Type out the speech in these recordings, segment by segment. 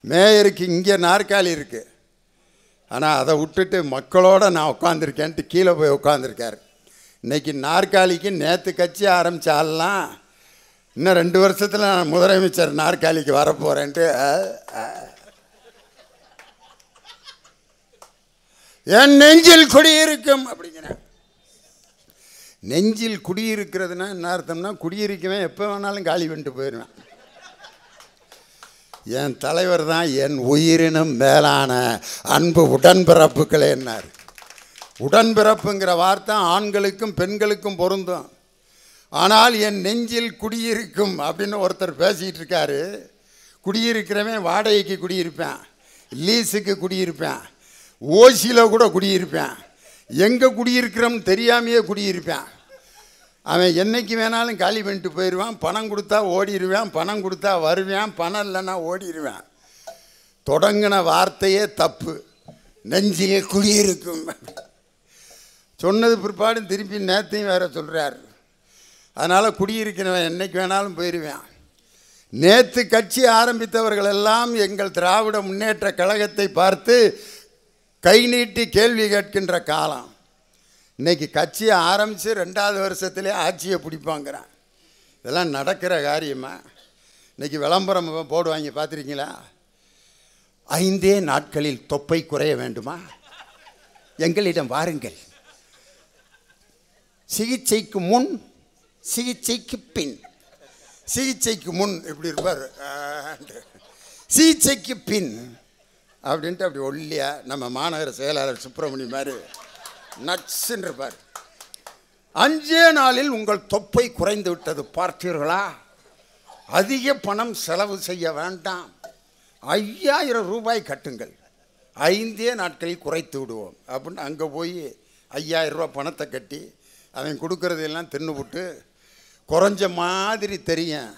மேயருக்கு இங்கே நாற்காலி இருக்குது, ஆனால் அதை விட்டுட்டு மக்களோடு நான் உட்காந்துருக்கேன்ட்டு கீழே போய் உட்காந்துருக்கார். இன்றைக்கி நாற்காலிக்கு நேற்று கட்சி ஆரம்பித்தாலாம், இன்னும் 2 வருஷத்தில் நான் முதலமைச்சர் நாற்காலிக்கு வரப்போகிறேன்ட்டு என் நெஞ்சில் குடியிருக்கும் அப்படிங்கிறேன். நெஞ்சில் குடியிருக்கிறதுனா என்ன அர்த்தம்னா, குடியிருக்கவே எப்போ வேணாலும் காலி பண்ணிட்டு போயிடுவேன். என் தலைவர் தான் என் உயிரினும் மேலான அன்பு உடன்பிறப்புகளே என்னார். உடன்பிறப்புங்கிற வார்த்தை ஆண்களுக்கும் பெண்களுக்கும் பொருந்தும். ஆனால் என் நெஞ்சில் குடியிருக்கும் அப்படின்னு ஒருத்தர் பேசிகிட்டு இருக்காரு. குடியிருக்கிறவன் வாடகைக்கு குடியிருப்பேன், லீஸுக்கு குடியிருப்பேன், ஓசியில் கூட குடியிருப்பேன், எங்கே குடியிருக்கிறோம்னு தெரியாமையே குடியிருப்பேன். அவன் என்றைக்கு வேணாலும் காலி பண்ணிட்டு போயிடுவான். பணம் கொடுத்தா ஓடிடுவேன், பணம் கொடுத்தா வருவேன், பணம் இல்லைன்னா ஓடிடுவேன். தொடங்கின வார்த்தையே தப்பு. நெஞ்சிலே குடியிருக்கும் சொன்னது பிற்பாடு திருப்பி நேற்றையும் வேறு சொல்கிறார். அதனால் குடியிருக்கிறவன் என்றைக்கு வேணாலும் போயிடுவேன். நேற்று கட்சி ஆரம்பித்தவர்கள் எல்லாம் எங்கள் திராவிட முன்னேற்ற கழகத்தை பார்த்து கை நீட்டி கேள்வி கேட்கின்ற காலம். இன்றைக்கி கட்சியை ஆரம்பித்து 2வது வருஷத்துலேயே ஆட்சியை பிடிப்பாங்கிறான். இதெல்லாம் நடக்கிற காரியமா? இன்றைக்கி விளம்பரம் போடுவாங்க, பார்த்துருக்கீங்களா? 5 நாட்களில் தொப்பை குறைய வேண்டுமா, எங்களிடம் வாருங்கள். சிகிச்சைக்கு முன், சிகிச்சைக்கு பின். சிகிச்சைக்கு முன் இப்படி இருப்பார், சிகிச்சைக்கு பின் அப்படின்ட்டு அப்படி ஒல்லியா நம்ம மாநகர செயலாளர் சுப்பிரமணியம் மாதிரி நட்ஸ்ன்னு இருப்பார். 5 நாளில் உங்கள் தொப்பை குறைந்து விட்டது பார்த்தீர்களா, அதிக பணம் செலவு செய்ய வேண்டாம், 5000 ரூபாய் கட்டுங்கள், 5 நாட்களில் குறைத்து விடுவோம் அப்படின்னு அங்கே போய் 5000 ரூபா பணத்தை கட்டி அவன் கொடுக்கறதெல்லாம் தின்னுவிட்டு குறைஞ்ச மாதிரி தெரியும்.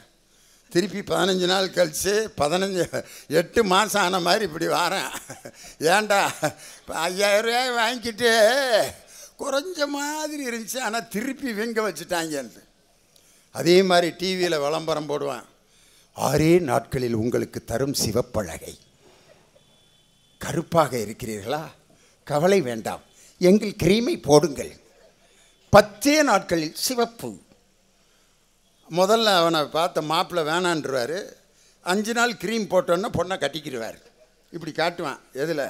திருப்பி 15 நாள் கழித்து 8 மாதம் ஆன மாதிரி இப்படி வரேன். ஏண்டா 5000 ரூபாய் வாங்கிக்கிட்டு குறைஞ்ச மாதிரி இருந்துச்சு, ஆனால் திருப்பி வெங்க வச்சுட்டாங்கன்ட்டு. அதே மாதிரி டிவியில் விளம்பரம் போடுவான். 6 நாட்களில் உங்களுக்கு தரும் சிவப்பழகை. கருப்பாக இருக்கிறீர்களா, கவலை வேண்டாம், எங்கள் கிரீமை போடுங்கள், 10 நாட்களில் சிவப்பு. முதல்ல அவனை பார்த்த மாப்பிள்ளை வேணான்றுவார். 5 நாள் க்ரீம் போட்டோன்னா பொண்ணை கட்டிக்கிடுவார். இப்படி காட்டுவான். எதில்?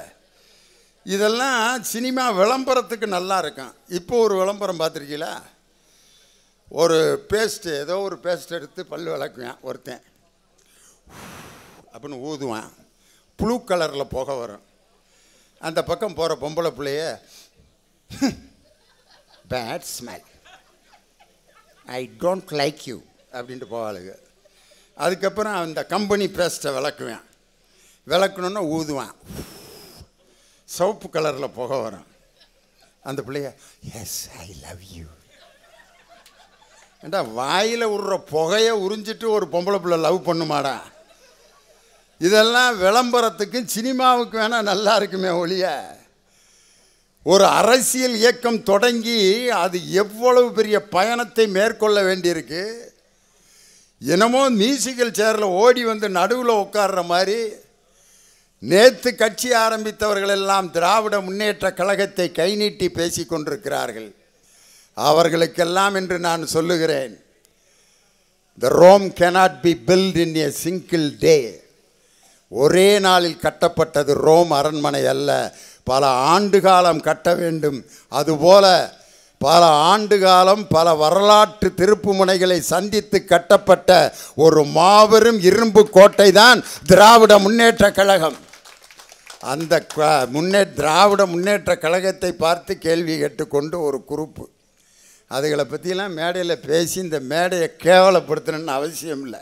இதெல்லாம் சினிமா விளம்பரத்துக்கு நல்லா இருக்கும். இப்போ ஒரு விளம்பரம் பார்த்துருக்கீங்களா? ஒரு பேஸ்ட்டு, ஏதோ ஒரு பேஸ்ட் எடுத்து பல் விளக்குவான் ஒருத்தன், அப்படின்னு ஊதுவான், ப்ளூ கலரில் புகை வரும். அந்த பக்கம் போகிற பொம்பளை பிள்ளைய bad smell, I don't like you அப்படின்ட்டு போவாளுங்க. அதுக்கப்புறம் அந்த கம்பெனி பேஸ்ட்டை விளக்குவேன். விளக்கணுன்னா ஊதுவான், சிவப்பு கலரில் புகை வரும். அந்த பிள்ளைய எஸ் ஐ லவ் யூ. ஏண்டா வாயில் விடுற புகையை உறிஞ்சிட்டு ஒரு பொம்பளை பிள்ளை லவ் பண்ணுமாடா? இதெல்லாம் விளம்பரத்துக்கும் சினிமாவுக்கு வேணால் நல்லா இருக்குமே ஒழிய, ஒரு அரசியல் இயக்கம் தொடங்கி அது எவ்வளவு பெரிய பயணத்தை மேற்கொள்ள வேண்டியிருக்கு. என்னமோ மியூசிக்கல் சேரில் ஓடி வந்து நடுவில் உட்கார்ற மாதிரி நேற்று கட்சி ஆரம்பித்தவர்கள் எல்லாம் திராவிட முன்னேற்ற கழகத்தை கை நீட்டி பேசி கொண்டிருக்கிறார்கள். அவர்களுக்கெல்லாம் என்று நான் சொல்லுகிறேன், The Rome cannot be built in a single day. ஒரே நாளில் கட்டப்பட்டது ரோம் அரண்மனை அல்ல, பல ஆண்டு காலம் கட்ட வேண்டும். அதுபோல பல ஆண்டு காலம் பல வரலாற்று திருப்பு முனைகளை சந்தித்து கட்டப்பட்ட ஒரு மாபெரும் இரும்பு கோட்டை தான் திராவிட முன்னேற்ற கழகம். அந்த திராவிட முன்னேற்ற கழகத்தை பார்த்து கேள்வி கேட்டுக்கொண்டு ஒரு குரூப்பு, அதுகளை பற்றிலாம் மேடையில் பேசி இந்த மேடையை கேவலப்படுத்தணும்னு அவசியம் இல்லை.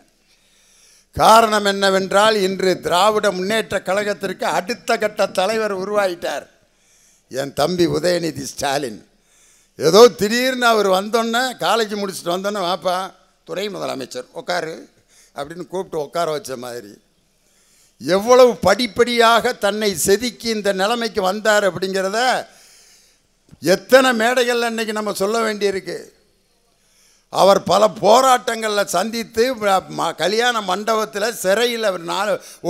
காரணம் என்னவென்றால், இன்று திராவிட முன்னேற்ற கழகத்திற்கு அடுத்த கட்ட தலைவர் உருவாகிட்டார், என் தம்பி உதயநிதி ஸ்டாலின். ஏதோ திடீர்னு அவர் வந்தோன்னே, காலேஜ் முடிச்சுட்டு வந்தோன்னே, வாப்பா துணை முதலமைச்சர் உட்காரு அப்படின்னு கூப்பிட்டு உட்கார வச்ச மாதிரி, எவ்வளவு படிப்படியாக தன்னை செதுக்கி இந்த நிலைமைக்கு வந்தார் அப்படிங்கிறத எத்தனை மேடைகள் அன்றைக்கி நம்ம சொல்ல வேண்டியிருக்கு. அவர் பல போராட்டங்களில் சந்தித்து கல்யாண மண்டபத்தில் சிறையில்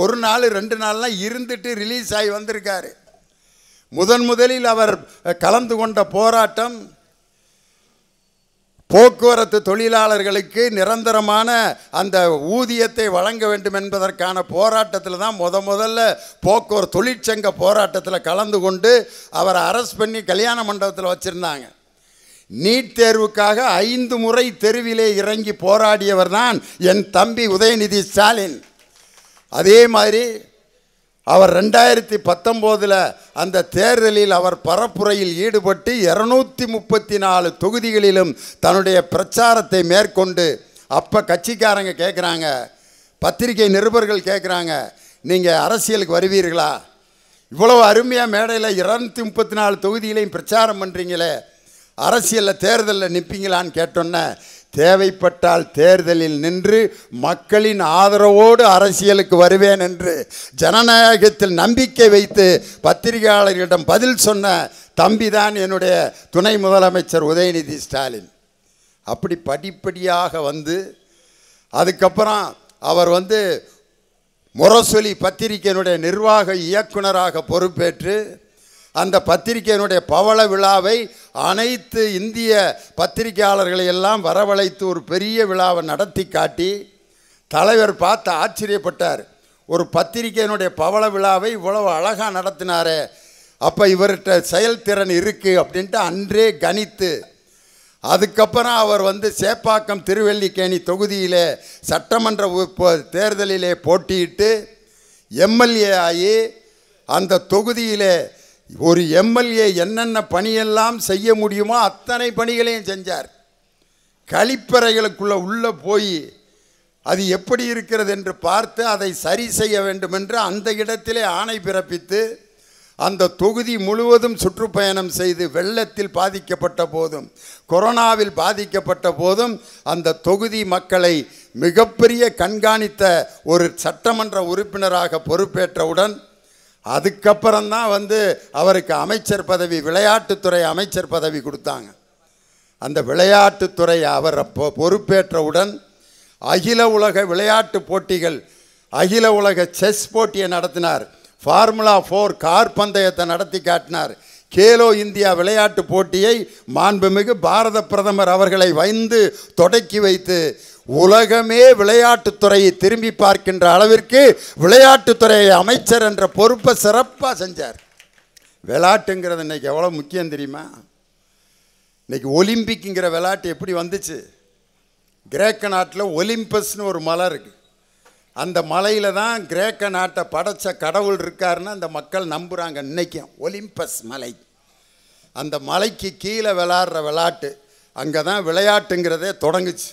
ஒரு நாள் 2 நாள்லாம் இருந்துட்டு ரிலீஸ் ஆகி வந்திருக்காரு. முதலில் அவர் கலந்து கொண்ட போராட்டம் போக்குவரத்து தொழிலாளர்களுக்கு நிரந்தரமான அந்த ஊதியத்தை வழங்க வேண்டும் என்பதற்கான போராட்டத்தில் தான் முதல்ல போக்குவரத்து தொழிற்சங்க போராட்டத்தில் கலந்து கொண்டு அவரை அரெஸ்ட் பண்ணி கல்யாண மண்டபத்தில் வச்சுருந்தாங்க. நீட் தேர்வுக்காக 5 முறை தெருவிலே இறங்கி போராடியவர் தான் என் தம்பி உதயநிதி ஸ்டாலின். அதே மாதிரி அவர் 2019 அந்த தேர்தலில் அவர் பரப்புரையில் ஈடுபட்டு 234 தொகுதிகளிலும் தன்னுடைய பிரச்சாரத்தை மேற்கொண்டு, அப்போ கட்சிக்காரங்க கேட்குறாங்க, பத்திரிகை நிருபர்கள் கேட்குறாங்க, நீங்கள் அரசியலுக்கு வருவீர்களா? இவ்வளவு அருமையாக மேடையில் 234 தொகுதிகளையும் பிரச்சாரம் பண்ணுறீங்களே, அரசியலில் தேர்தலில் நிற்பீங்களான்னு கேட்டோன்னே, தேவைப்பட்டால் தேர்தலில் நின்று மக்களின் ஆதரவோடு அரசியலுக்கு வருவேன் என்று ஜனநாயகத்தில் நம்பிக்கை வைத்து பத்திரிகையாளர்களிடம் பதில் சொன்ன தம்பிதான் என்னுடைய துணை முதலமைச்சர் உதயநிதி ஸ்டாலின். அப்படி படிப்படியாக வந்து அதுக்கப்புறம் அவர் முரசொலி பத்திரிகையினுடைய நிர்வாக இயக்குனராக பொறுப்பேற்று அந்த பத்திரிகையினுடைய பவள விழாவை அனைத்து இந்திய பத்திரிகையாளர்களை எல்லாம் வரவழைத்து ஒரு பெரிய விழாவை நடத்தி காட்டி தலைவர் பார்த்து ஆச்சரியப்பட்டார். ஒரு பத்திரிகையினுடைய பவள விழாவை இவ்வளவு அழகாக நடத்தினாரே, அப்போ இவர்கிட்ட செயல்திறன் இருக்குது அப்படின்ட்டு அன்றே கணித்து, அதுக்கப்புறம் அவர் சேப்பாக்கம் திருவல்லிக்கேணி தொகுதியிலே சட்டமன்ற தேர்தலிலே போட்டியிட்டு எம்எல்ஏ ஆகி அந்த தொகுதியிலே ஒரு எம்எல்ஏ என்னென்ன பணியெல்லாம் செய்ய முடியுமோ அத்தனை பணிகளையும் செஞ்சார். கழிப்பறைகளுக்குள்ளே உள்ளே போய் அது எப்படி இருக்கிறது என்று பார்த்து அதை சரி செய்ய வேண்டும் என்று அந்த இடத்திலே ஆணை பிறப்பித்து அந்த தொகுதி முழுவதும் சுற்றுப்பயணம் செய்து வெள்ளத்தில் பாதிக்கப்பட்ட போதும் கொரோனாவில் பாதிக்கப்பட்ட போதும் அந்த தொகுதி மக்களை மிகப்பெரிய கண்காணித்த ஒரு சட்டமன்ற உறுப்பினராக பொறுப்பேற்றவுடன் அதுக்கப்புறம்தான் அவருக்கு அமைச்சர் பதவி, விளையாட்டுத்துறை அமைச்சர் பதவி கொடுத்தாங்க. அந்த விளையாட்டுத்துறை அவர் பொறுப்பேற்றவுடன் அகில உலக விளையாட்டு போட்டிகள், அகில உலக செஸ் போட்டியை நடத்தினார். ஃபார்முலா 4 கார் பந்தயத்தை நடத்தி காட்டினார். கேலோ இந்தியா விளையாட்டு போட்டியை மாண்புமிகு பாரத பிரதமர் அவர்களை தொடக்கி வைத்து உலகமே விளையாட்டுத்துறையை திரும்பி பார்க்கின்ற அளவிற்கு விளையாட்டுத்துறை அமைச்சர் என்ற பொறுப்பை சிறப்பாக செஞ்சார். விளையாட்டுங்கிறது இன்றைக்கி எவ்வளோ முக்கியம் தெரியுமா? இன்றைக்கி ஒலிம்பிக்குங்கிற விளையாட்டு எப்படி வந்துச்சு? கிரேக்க நாட்டில் ஒலிம்பஸ்னு ஒரு மலை இருக்குது. அந்த மலையில் தான் கிரேக்க நாட்டை படைத்த கடவுள் இருக்காருன்னு அந்த மக்கள் நம்புகிறாங்க. இன்றைக்கும் ஒலிம்பஸ் மலை, அந்த மலைக்கு கீழே விளையாடுற விளையாட்டு, அங்கே தான் விளையாட்டுங்கிறதே தொடங்குச்சு.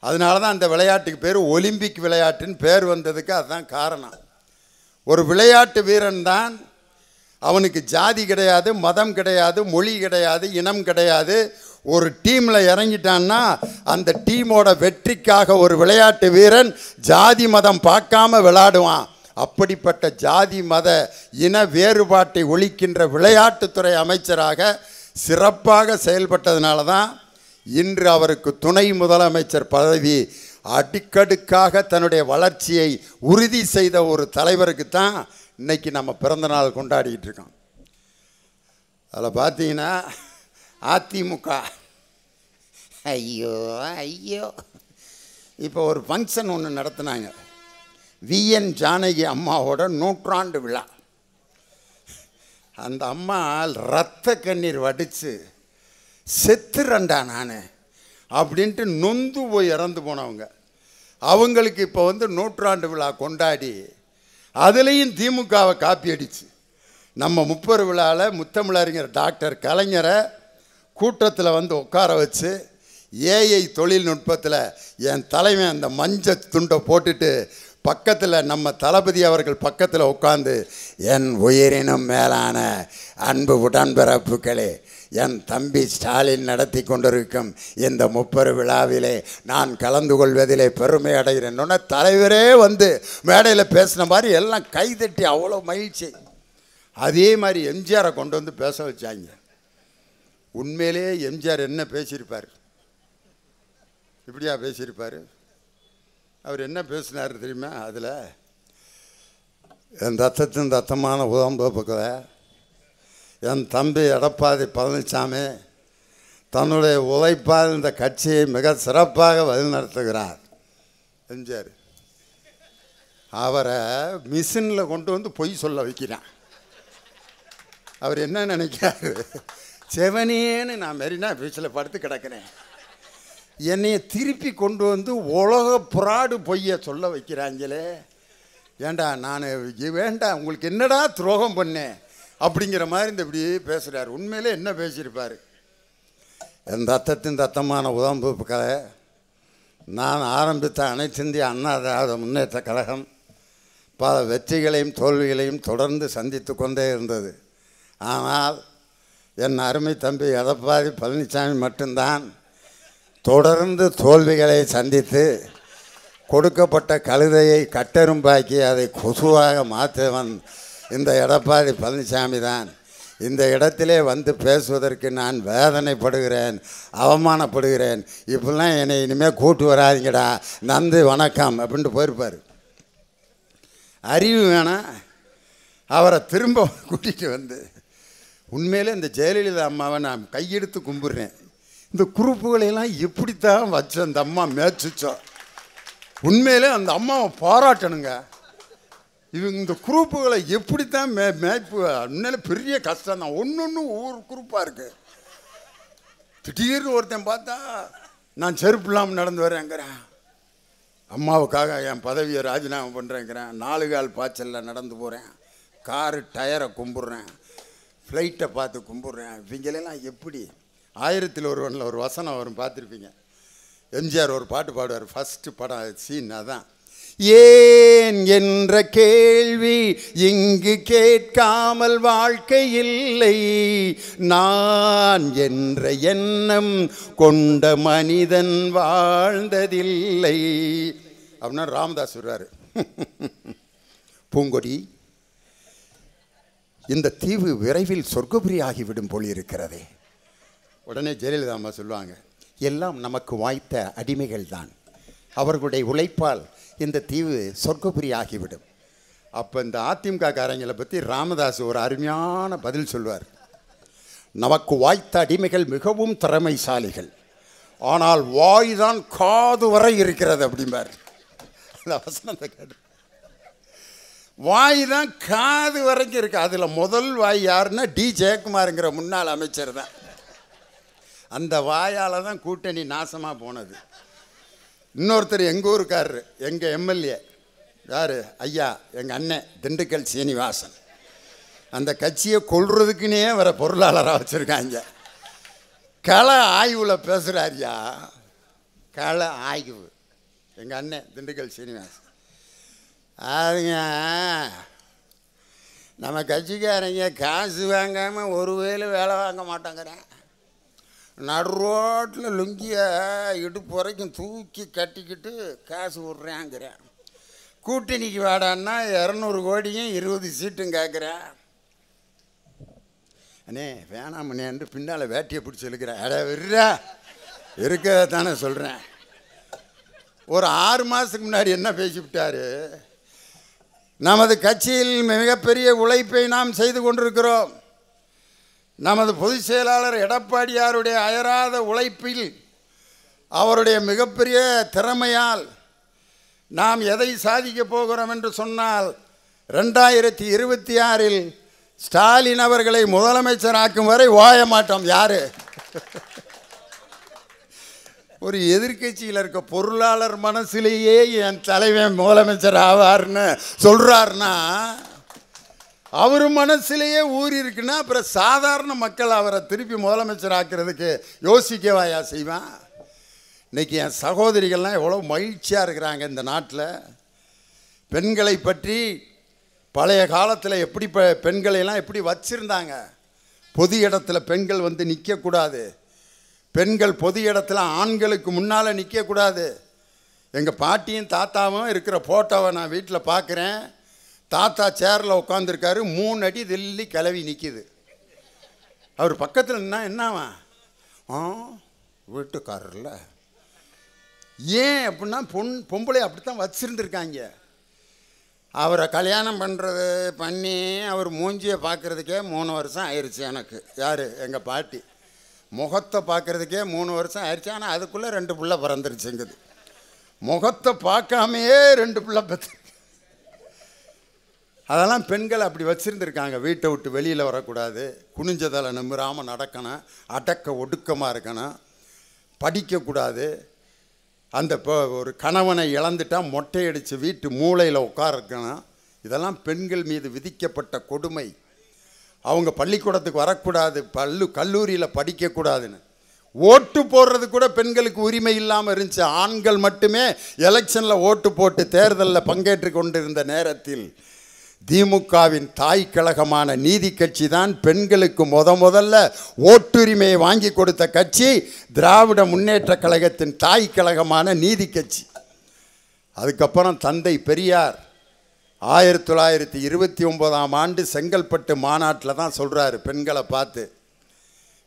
அதனால தான் அந்த விளையாட்டுக்கு பேர் ஒலிம்பிக் விளையாட்டுன்னு பேர் வந்ததுக்கு அதுதான் காரணம். ஒரு விளையாட்டு வீரன் தான், அவனுக்கு ஜாதி கிடையாது, மதம் கிடையாது, மொழி கிடையாது, இனம் கிடையாது. ஒரு டீமில் இறங்கிட்டான்னா அந்த டீமோட வெற்றிக்காக ஒரு விளையாட்டு வீரன் ஜாதி மதம் பார்க்காம விளையாடுவான். அப்படிப்பட்ட ஜாதி மத இன வேறுபாட்டை ஒழிக்கின்ற விளையாட்டுத்துறை அமைச்சராக சிறப்பாக செயல்பட்டதுனால தான் இன்று அவருக்கு துணை முதலமைச்சர் பதவி. அடிக்கடுக்காக தன்னுடைய வளர்ச்சியை உறுதி செய்த ஒரு தலைவருக்கு தான் இன்றைக்கி நம்ம பிறந்தநாள் கொண்டாடிக்கிட்டு இருக்கோம். அதில் பார்த்தீங்கன்னா அதிமுக ஐயோ இப்போ ஒரு ஃபங்க்ஷன் ஒன்று நடத்தினாங்க. விஎன் ஜானகி அம்மாவோட 100ஆண்டு விழா. அந்த அம்மா ரத்த கண்ணீர் வடித்து செத்துறண்டா நான் அப்படின்ட்டு நொந்து போய் இறந்து போனவங்க. அவங்களுக்கு இப்போ 100ஆண்டு விழா கொண்டாடி அதுலேயும் திமுகவை காப்பி அடிச்சு நம்ம 30 விழாவில் முத்தமிழறிஞர் டாக்டர் கலைஞரை கூட்டத்தில் உட்கார வச்சு ஏஐ தொழில்நுட்பத்தில் என் தலைமை அந்த மஞ்சள் துண்டை போட்டுட்டு பக்கத்தில் நம்ம தளபதி அவர்கள் பக்கத்தில் உட்காந்து, என் உயிரினும் மேலான அன்பு உடன்பிறப்புகளே, என் தம்பி ஸ்டாலின் நடத்தி கொண்டிருக்கும் இந்த 30 விழாவிலே நான் கலந்து கொள்வதிலே பெருமை அடைகிறேன். தலைவரே மேடையில் பேசின மாதிரி எல்லாம் கைதட்டி அவ்வளோ மகிழ்ச்சி. அதே மாதிரி எம்ஜிஆரை கொண்டு பேச வச்சாங்க. உண்மையிலேயே எம்ஜிஆர் என்ன பேசியிருப்பார்? இப்படியா பேசியிருப்பார். அவர் என்ன பேசினார் தெரியுமா? அதில் என் ரத்தத்தின் ரத்தமான உடம்புகளை என் தம்பி எடப்பாடி பழனிசாமி தன்னுடைய உழைப்பால் இந்த கட்சியை மிக சிறப்பாக வழிநடத்துகிறார் எம்ஜிஆர். அவரை மிஷினில் கொண்டு வந்து பொய் சொல்ல வைக்கிறான். அவர் என்ன நினைக்கிறாரு? செவனேன்னு நான் மெரினா பீச்சில் படுத்து கிடக்கிறேன், என்னைய திருப்பி கொண்டு வந்து உலக புறாடு பொய்யை சொல்ல வைக்கிறாங்களே. ஏண்டா நான் வேண்டாம், உங்களுக்கு என்னடா துரோகம் பண்ணேன் அப்படிங்கிற மாதிரி இந்த இப்படி பேசுகிறார். உண்மையிலே என்ன பேசியிருப்பார்? என் ரத்தத்தின் ரத்தமான உடம்புகளை நான் ஆரம்பித்த அனைத்து இந்திய அண்ணா திராவிட முன்னேற்ற கழகம் பல வெற்றிகளையும் தோல்விகளையும் தொடர்ந்து சந்தித்து கொண்டே இருந்தது. ஆனால் என் அருமை தம்பி எடப்பாடி பழனிசாமி மட்டும்தான் தொடர்ந்து தோல்விகளை சந்தித்து கொடுக்கப்பட்ட கழுதையை கட்டெரும்பாக்கி அதை கொசுவாக மாற்றவன் இந்த எடப்பாடி பழனிசாமி தான். இந்த இடத்திலே வந்து பேசுவதற்கு நான் வேதனைப்படுகிறேன், அவமானப்படுகிறேன். இப்படிலாம் என்னை இனிமேல் கூட்டு வராதிங்கடா, நன்றி வணக்கம் அப்படின்ட்டு போயிருப்பார். அறிவு வேணாம், அவரை திரும்ப கூட்டிகிட்டு வந்து உண்மையிலே இந்த ஜெயலலிதா அம்மாவை நான் கையெடுத்து கும்பிட்றேன். இந்த குறுப்புகளையெல்லாம் எப்படித்தான் வச்சு அந்த அம்மா மேய்ச்சிச்சோம். உண்மையிலே அந்த அம்மாவை பாராட்டணுங்க. இவங்க இந்த குரூப்புகளை எப்படித்தான் மேய்ப்பு உண்மையிலே பெரிய கஷ்டம் தான். ஒன்று ஒவ்வொரு குரூப்பாக இருக்குது. திடீர்னு ஒருத்தன் பார்த்தா நான் செருப்பு இல்லாமல் நடந்து வரேங்கிறேன், அம்மாவுக்காக என் பதவியை ராஜினாமா பண்ணுறேங்கிறேன், 4 கால் பாய்ச்சலில் நடந்து போகிறேன், காரு டயரை கும்பிட்றேன், ஃப்ளைட்டை பார்த்து கும்பிட்றேன். இவங்களெல்லாம் எப்படி? 1001 ஒரு வசனம் வரும், பார்த்துருப்பீங்க. எம்ஜிஆர் ஒரு பாட்டு பாடுவார், ஃபஸ்ட்டு படம் சீன் அதான். ஏன் என்ற கேள்வி இங்கு கேட்காமல் வாழ்க்கை இல்லை, நான் என்ற எண்ணம் கொண்ட மனிதன் வாழ்ந்ததில்லை அப்படின்னா ராமதாஸ் சொல்றாரு. பூங்கொடி, இந்த தீவு விரைவில் சொர்க்கபுரி ஆகிவிடும் போல் இருக்கிறதே. உடனே ஜெயலலிதா அம்மா சொல்லுவாங்க, எல்லாம் நமக்கு வாய்த்த அடிமைகள் தான், அவர்களுடைய உழைப்பால் இந்த தீவு சொர்க்கபுரி ஆகிவிடும். அப்போ இந்த அதிமுக காரங்களை பற்றி ராமதாஸ் ஒரு அருமையான பதில் சொல்வார். நமக்கு வாய்த்த அடிமைகள் மிகவும் திறமைசாலிகள், ஆனால் வாய் தான் காது வரை இருக்கிறது அப்படிம்பார். அந்த வசனத்தை கேட்டு, வாய் தான் காது வரைக்கும் இருக்குது. அதில் முதல் வாய் யாருன்னா டி ஜெயக்குமாருங்கிற முன்னாள் அமைச்சர் தான். அந்த வாயால் தான் கூட்டணி நாசமாக போனது. இன்னொருத்தர் எங்கள் ஊருக்காரரு, எங்கள் எம்எல்ஏ யார் ஐயா, எங்கள் அண்ணன் திண்டுக்கல் சீனிவாசன். அந்த கட்சியை கொள்றதுக்குன்னே வர பொருளாளராக வச்சுருக்காங்க. கள ஆய்வில் பேசுகிறாரியா, கள ஆய்வு. எங்கள் அண்ணன் திண்டுக்கல் சீனிவாசன் அதுங்க, நம்ம கட்சிக்காரங்க காசு வாங்காமல் ஒரு வேலை வாங்க மாட்டாங்கிறேன். நடு ரோட்டில் லுங்கியை இடுப்பு வரைக்கும் தூக்கி கட்டிக்கிட்டு காசு விட்றேங்கிறேன். கூட்டணிக்கு வாடான்னா 200 கோடியும் 20 சீட்டும் கேட்குறேன். அண்ணே வேணாமண்ணேன்ட்டு பின்னால் வேட்டியை பிடிச்சி இழுக்கிறேன். அட விட்றா, இருக்க தானே சொல்கிறேன். ஒரு 6 மாதத்துக்கு முன்னாடி என்ன பேசிவிட்டார்? நமது கட்சியில் மிகப்பெரிய உழைப்பை நாம் செய்து கொண்டிருக்கிறோம். நமது பொதுச் செயலாளர் எடப்பாடியாருடைய அயராத உழைப்பில், அவருடைய மிகப்பெரிய திறமையால் நாம் எதை சாதிக்கப் போகிறோம் என்று சொன்னால், 2026இல் ஸ்டாலின் அவர்களை முதலமைச்சராக்கும் வரை ஓய மாட்டோம். யாரு ஒரு எதிர்கட்சியில் இருக்க பொருளாளர் மனசிலேயே என் தலைவன் முதலமைச்சர் ஆவார்னு சொல்கிறாருன்னா, அவர் மனசிலேயே ஊறி இருக்குன்னா அப்புறம் சாதாரண மக்கள் அவரை திருப்பி முதலமைச்சர் ஆக்கிறதுக்கு யோசிக்கவாயா செய்வான்? இன்றைக்கி என் சகோதரிகள்லாம் எவ்வளோ மகிழ்ச்சியாக இருக்கிறாங்க. இந்த நாட்டில் பெண்களை பற்றி பழைய காலத்தில் எப்படி பெண்களையெல்லாம் எப்படி வச்சுருந்தாங்க. பொது இடத்துல பெண்கள் வந்து நிற்கக்கூடாது, பெண்கள் பொது இடத்துல ஆண்களுக்கு முன்னால் நிற்கக்கூடாது. எங்கள் பாட்டியும் தாத்தாவும் இருக்கிற ஃபோட்டோவை நான் வீட்டில் பார்க்குறேன். தாத்தா சேரில் உட்காந்துருக்காரு, 3 அடி தில்லி கிளவி நிற்கிது. அவர் பக்கத்தில் நின்னா என்னவா, வீட்டுக்காரர்ல ஏன் அப்படின்னா பொம்பளை அப்படித்தான் வச்சுருந்துருக்காங்க. அவரை கல்யாணம் பண்ணி அவர் மூஞ்சியை பார்க்குறதுக்கே 3 வருஷம் ஆயிடுச்சு எனக்கு. யார்? எங்கள் பாட்டி. முகத்தை பார்க்குறதுக்கே 3 வருஷம் ஆயிடுச்சு. ஆனால் அதுக்குள்ளே 2 பிள்ளை பிறந்துருச்சுங்குது. முகத்தை பார்க்காமையே 2 பிள்ளை பத்து. அதெல்லாம் பெண்கள் அப்படி வச்சுருந்துருக்காங்க. வீட்டை விட்டு வெளியில் வரக்கூடாது, குனிஞ்சதில் நிமிராமல் நடக்கணும், அடக்க ஒடுக்கமாக இருக்கணும், படிக்கக்கூடாது, அந்த ஒரு கணவனை இழந்துட்டால் மொட்டையடித்து வீட்டு மூளையில் உட்காரக்கணும். இதெல்லாம் பெண்கள் மீது விதிக்கப்பட்ட கொடுமை. அவங்க பள்ளிக்கூடத்துக்கு வரக்கூடாது, கல்லூரியில் படிக்கக்கூடாதுன்னு. ஓட்டு போடுறது கூட பெண்களுக்கு உரிமை இல்லாமல் இருந்துச்சு. ஆண்கள் மட்டுமே எலெக்ஷனில் ஓட்டு போட்டு தேர்தலில் பங்கேற்று கொண்டிருந்த நேரத்தில் திமுகவின் தாய் கழகமான நீதி கட்சி தான் பெண்களுக்கு முதல்ல ஓட்டுரிமையை வாங்கி கொடுத்த கட்சி. திராவிட முன்னேற்ற கழகத்தின் தாய் கழகமான நீதி கட்சி. அதுக்கப்புறம் தந்தை பெரியார் 1929ஆம் ஆண்டு செங்கல்பட்டு மாநாட்டில் தான் சொல்கிறாரு பெண்களை பார்த்து,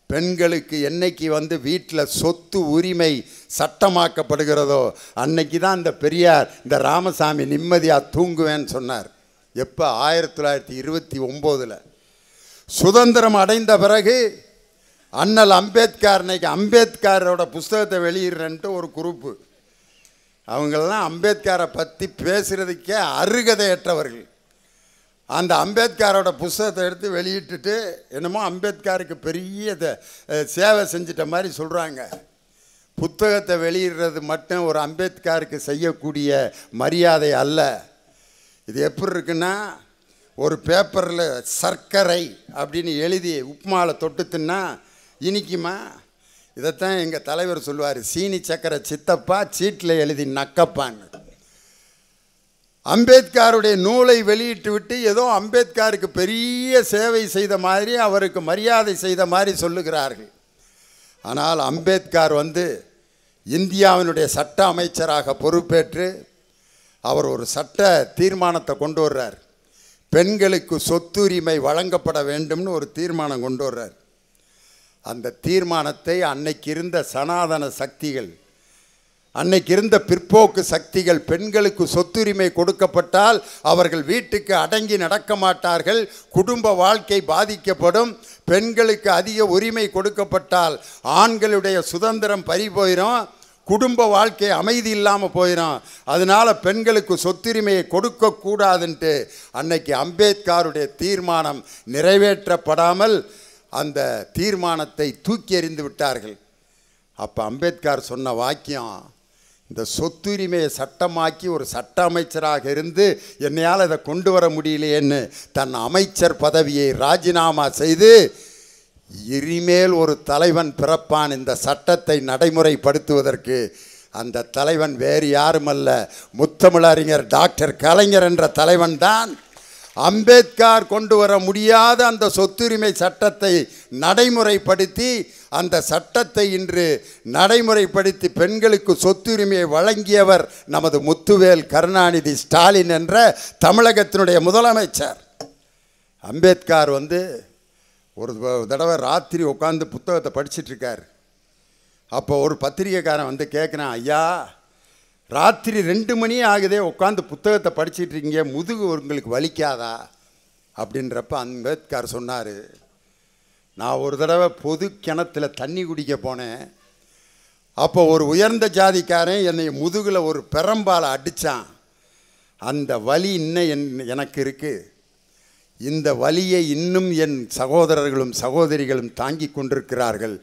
பெண்களுக்கு என்னைக்கு வீட்டில் சொத்து உரிமை சட்டமாக்கப்படுகிறதோ அன்னைக்கு தான் இந்த பெரியார், இந்த ராமசாமி நிம்மதியாக தூங்குவேன்னு சொன்னார். எப்போ? 1929. சுதந்திரம் அடைந்த பிறகு அண்ணல் அம்பேத்கர், இன்னைக்கு அம்பேத்கரோட புஸ்தகத்தை வெளியிடுறேன்ட்டு ஒரு குரூப்பு, அவங்களெல்லாம் அம்பேத்கரை பற்றி பேசுகிறதுக்கே அருகதையற்றவர்கள். அந்த அம்பேத்கரோட புஸ்தகத்தை எடுத்து வெளியிட்டுட்டு என்னமோ அம்பேத்கருக்கு பெரிய சேவை செஞ்சிட்ட மாதிரி சொல்கிறாங்க. புத்தகத்தை வெளியிடுறது மட்டும் ஒரு அம்பேத்கருக்கு செய்யக்கூடிய மரியாதை அல்ல. இது எப்படி இருக்குன்னா, ஒரு பேப்பரில் சர்க்கரை அப்படின்னு எழுதி உப்புமாவில் தொட்டு தின்னா இனிக்குமா? இதைத்தான் எங்கள் தலைவர் சொல்லுவார், சீனி சக்கரை சித்தப்பா, சீட்டில் எழுதி நக்கப்பான்னு. அம்பேத்கருடைய நூலை வெளியிட்டு விட்டு ஏதோ அம்பேத்கருக்கு பெரிய சேவை செய்த மாதிரி, அவருக்கு மரியாதை செய்த மாதிரி சொல்லுகிறார்கள். ஆனால் அம்பேத்கர் இந்தியாவினுடைய சட்ட அமைச்சராக பொறுப்பேற்று அவர் ஒரு சட்ட தீர்மானத்தை கொண்டு வர்றார். பெண்களுக்கு சொத்துரிமை வழங்கப்பட வேண்டும்னு ஒரு தீர்மானம் கொண்டு வர்றார். அந்த தீர்மானத்தை அன்னைக்கு இருந்த சனாதன சக்திகள், அன்னைக்கு இருந்த பிற்போக்கு சக்திகள், பெண்களுக்கு சொத்துரிமை கொடுக்கப்பட்டால் அவர்கள் வீட்டுக்கு அடங்கி நடக்க மாட்டார்கள், குடும்ப வாழ்க்கை பாதிக்கப்படும், பெண்களுக்கு அதிக உரிமை கொடுக்கப்பட்டால் ஆண்களுடைய சுதந்திரம் பறி போயிடும், குடும்ப வாழ்க்கை அமைதி இல்லாமல் போயிடும், அதனால் பெண்களுக்கு சொத்துரிமையை கொடுக்கக்கூடாதுன்ட்டு அன்னைக்கு அம்பேத்கருடைய தீர்மானம் நிறைவேற்றப்படாமல் அந்த தீர்மானத்தை தூக்கி எறிந்து விட்டார்கள். அப்போ அம்பேத்கர் சொன்ன வாக்கியம், இந்த சொத்துரிமையை சட்டமாக்கி ஒரு சட்ட அமைச்சராக இருந்து என்னையால் இதை கொண்டு வர முடியலையேன்னு தன் அமைச்சர் பதவியை ராஜினாமா செய்து, இனிமேல் ஒரு தலைவன் பிறப்பான் இந்த சட்டத்தை நடைமுறைப்படுத்துவதற்கு, அந்த தலைவன் வேறு யாருமல்ல, முத்தமிழறிஞர் டாக்டர் கலைஞர் என்ற தலைவன் தான் அம்பேத்கர் கொண்டு வர முடியாத அந்த சொத்துரிமை சட்டத்தை நடைமுறைப்படுத்தி, அந்த சட்டத்தை இன்று நடைமுறைப்படுத்தி பெண்களுக்கு சொத்துரிமையை வழங்கியவர் நமது முத்துவேல் கருணாநிதி ஸ்டாலின் என்ற தமிழகத்தினுடைய முதலமைச்சர். அம்பேத்கர் ஒரு தடவை ராத்திரி உட்காந்து புத்தகத்தை படிச்சிட்ருக்கார். அப்போ ஒரு பத்திரிகைக்காரன் கேட்குறான், ஐயா ராத்திரி 2 மணி ஆகுதே, உட்காந்து புத்தகத்தை படிச்சிட்ருக்கீங்க, முதுகு உங்களுக்கு வலிக்காதா அப்படின்றப்ப அம்பேத்கர் சொன்னார், நான் ஒரு தடவை பொது கிணத்துல தண்ணி குடிக்க போனேன். அப்போ ஒரு உயர்ந்த ஜாதிக்காரன் என்னை முதுகில் ஒரு பெரம்பால் அடித்தான். அந்த வலி இன்னும் எனக்கு இருக்குது. இந்த வலியை இன்னும் என் சகோதரர்களும் சகோதரிகளும் தாங்கி கொண்டிருக்கிறார்கள்.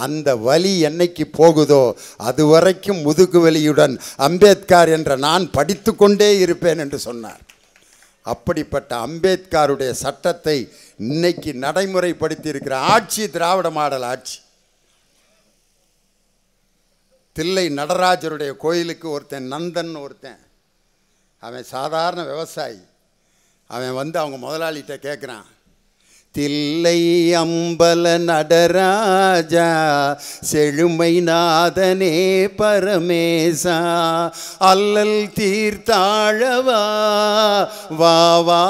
அந்த வலி என்னைக்கு போகுதோ அதுவரைக்கும் முதுகு வலியுடன் அம்பேத்கர் என்ற நான் படித்து கொண்டே இருப்பேன் என்று சொன்னார். அப்படிப்பட்ட அம்பேத்கருடைய சட்டத்தை இன்னைக்கு நடைமுறைப்படுத்தி இருக்கிற ஆட்சி திராவிட மாடல் ஆட்சி. தில்லை நடராஜருடைய கோயிலுக்கு ஒருத்தன் நந்தன் ஒருத்தன், அவன் சாதாரண விவசாயி. அவன் அவங்க முதலாளிகிட்ட கேட்குறான், தில்லை அம்பல நடராஜா செழுமை நாதனே பரமேசா அல்லல் தீர்த்தாழவா வா வா